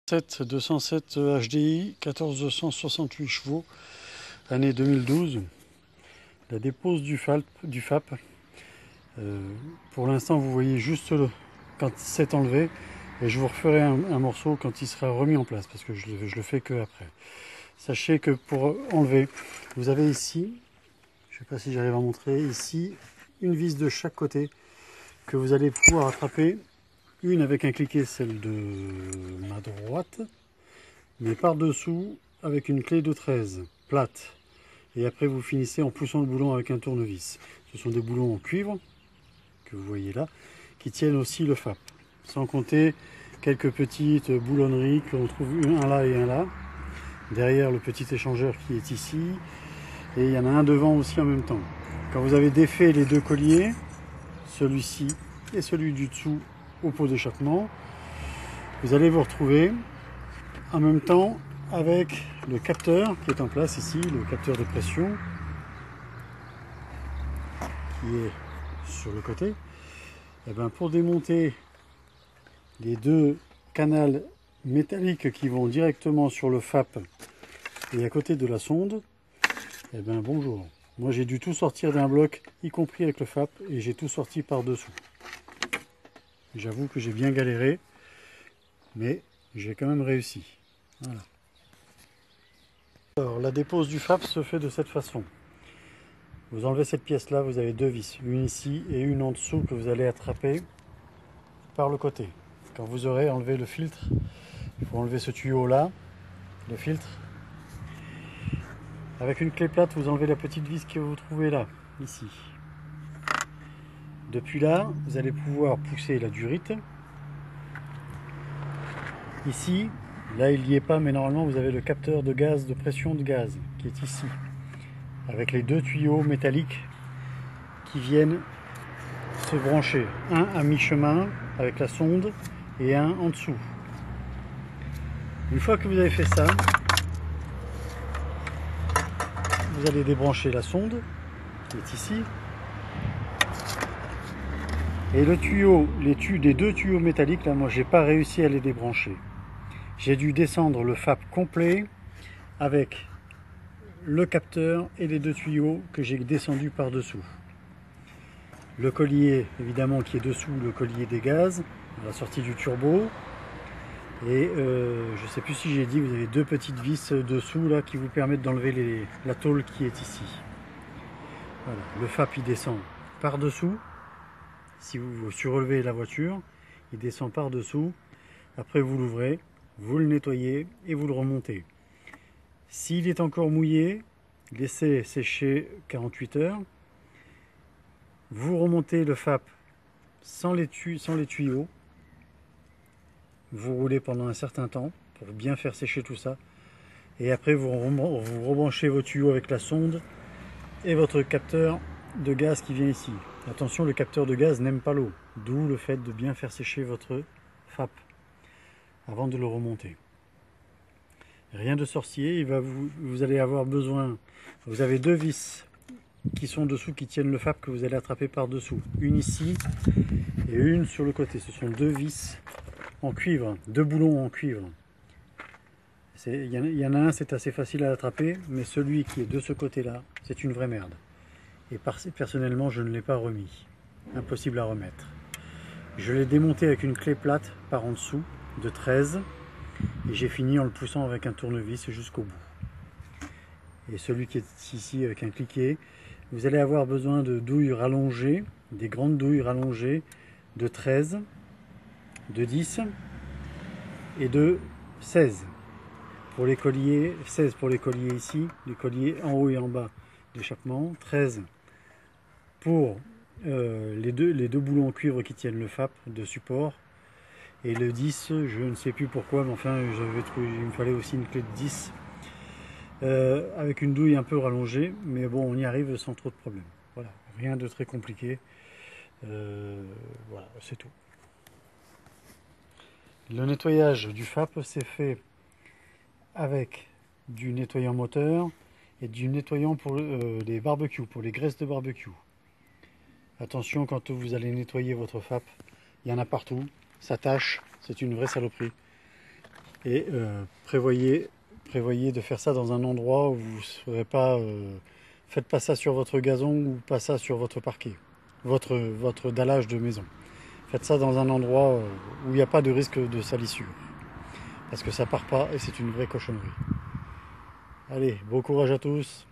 207 HDI, 1468 chevaux, année 2012. La dépose du FAP. Pour l'instant, vous voyez juste quand c'est enlevé, et je vous referai un morceau quand il sera remis en place, parce que je le fais que après. Sachez que pour enlever, vous avez ici, je ne sais pas si j'arrive à montrer, ici, une vis de chaque côté que vous allez pouvoir attraper. Une avec un cliquet, celle de ma droite, mais par-dessous avec une clé de 13 plate. Et après vous finissez en poussant le boulon avec un tournevis. Ce sont des boulons en cuivre, que vous voyez là, qui tiennent aussi le FAP. Sans compter quelques petites boulonneries qu'on trouve un là et un là. Derrière le petit échangeur qui est ici. Et il y en a un devant aussi en même temps. Quand vous avez défait les deux colliers, celui-ci et celui du dessous au pot d'échappement, vous allez vous retrouver en même temps avec le capteur qui est en place ici, le capteur de pression qui est sur le côté. Et bien pour démonter les deux canaux métalliques qui vont directement sur le FAP et à côté de la sonde, et bien bonjour. Moi j'ai dû tout sortir d'un bloc, y compris avec le FAP, et j'ai tout sorti par dessous. J'avoue que j'ai bien galéré, mais j'ai quand même réussi. Voilà. Alors, la dépose du FAP se fait de cette façon. Vous enlevez cette pièce là, vous avez deux vis, une ici et une en dessous que vous allez attraper par le côté. Quand vous aurez enlevé le filtre, il faut enlever ce tuyau là, le filtre. Avec une clé plate, vous enlevez la petite vis que vous trouvez là, ici. Depuis là, vous allez pouvoir pousser la durite. Ici, là il n'y est pas, mais normalement vous avez le capteur de gaz, de pression de gaz, qui est ici. Avec les deux tuyaux métalliques qui viennent se brancher. Un à mi-chemin avec la sonde et un en dessous. Une fois que vous avez fait ça, vous allez débrancher la sonde qui est ici. Et le tuyau, les deux tuyaux métalliques, là, moi j'ai pas réussi à les débrancher. J'ai dû descendre le FAP complet avec le capteur et les deux tuyaux que j'ai descendus par-dessous. Le collier, évidemment, qui est dessous, le collier des gaz, à la sortie du turbo. Et je ne sais plus si j'ai dit, vous avez deux petites vis dessous là qui vous permettent d'enlever la tôle qui est ici. Voilà. Le FAP il descend par-dessous. Si vous surélevez la voiture, il descend par-dessous. Après vous l'ouvrez, vous le nettoyez et vous le remontez. S'il est encore mouillé, laissez sécher 48 heures. Vous remontez le FAP sans les tuyaux. Vous roulez pendant un certain temps pour bien faire sécher tout ça. Et après vous rebranchez vos tuyaux avec la sonde et votre capteur de gaz qui vient ici. Attention, le capteur de gaz n'aime pas l'eau, d'où le fait de bien faire sécher votre FAP avant de le remonter. Rien de sorcier, vous allez avoir besoin, vous avez deux vis qui sont dessous qui tiennent le FAP que vous allez attraper par dessous. Une ici et une sur le côté. Ce sont deux vis en cuivre, deux boulons en cuivre. Il y en a un, c'est assez facile à attraper, mais celui qui est de ce côté-là, c'est une vraie merde. Et personnellement, je ne l'ai pas remis. Impossible à remettre. Je l'ai démonté avec une clé plate par en dessous, de 13, et j'ai fini en le poussant avec un tournevis jusqu'au bout. Et celui qui est ici avec un cliquet, vous allez avoir besoin de douilles rallongées, des grandes douilles rallongées, de 13, de 10 et de 16. Pour les colliers, 16 pour les colliers ici, les colliers en haut et en bas d'échappement, 13 pour les deux boulons en cuivre qui tiennent le FAP de support, et le 10, je ne sais plus pourquoi, mais enfin il me fallait aussi une clé de 10 avec une douille un peu rallongée, mais bon, on y arrive sans trop de problèmes. Voilà, rien de très compliqué. Voilà, c'est tout. Le nettoyage du FAP s'est fait avec du nettoyant moteur et du nettoyant pour les barbecues, pour les graisses de barbecue. Attention, quand vous allez nettoyer votre FAP, il y en a partout, ça tâche, c'est une vraie saloperie. Et prévoyez de faire ça dans un endroit où vous ne serez pas... faites pas ça sur votre gazon ou pas ça sur votre parquet, votre dallage de maison. Faites ça dans un endroit où il n'y a pas de risque de salissure. Parce que ça part pas et c'est une vraie cochonnerie. Allez, bon courage à tous.